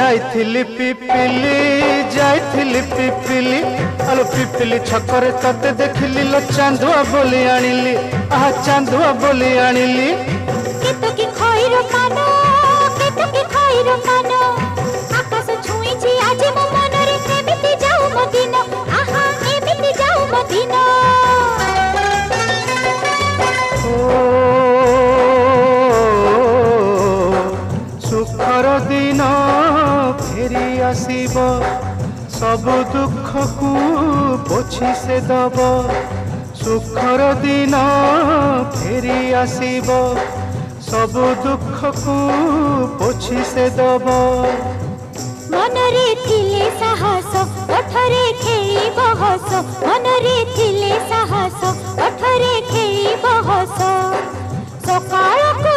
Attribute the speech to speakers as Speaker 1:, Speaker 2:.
Speaker 1: जाइथिली पिपिली आलो पिपिली छकरे तते देखिली लो चांदुआ बोली आनिली आहा चांदुआ बोली आनिली
Speaker 2: केतो की खइरो कानो केतो की खइरो कानो आकाश छुईची आज मो मनरे एमिति जाऊ मो दिन आहा एमिति जाऊ मो दिन
Speaker 1: सुखर दिन फेरी आसीब सब दुख को पोछि से दब सुखर दिन फेरी आसीब सब दुख को पोछि से दब
Speaker 2: मनरे थिले साहस ओठरे खेई बहस मनरे थिले साहस ओठरे खेई बहस सकाळ को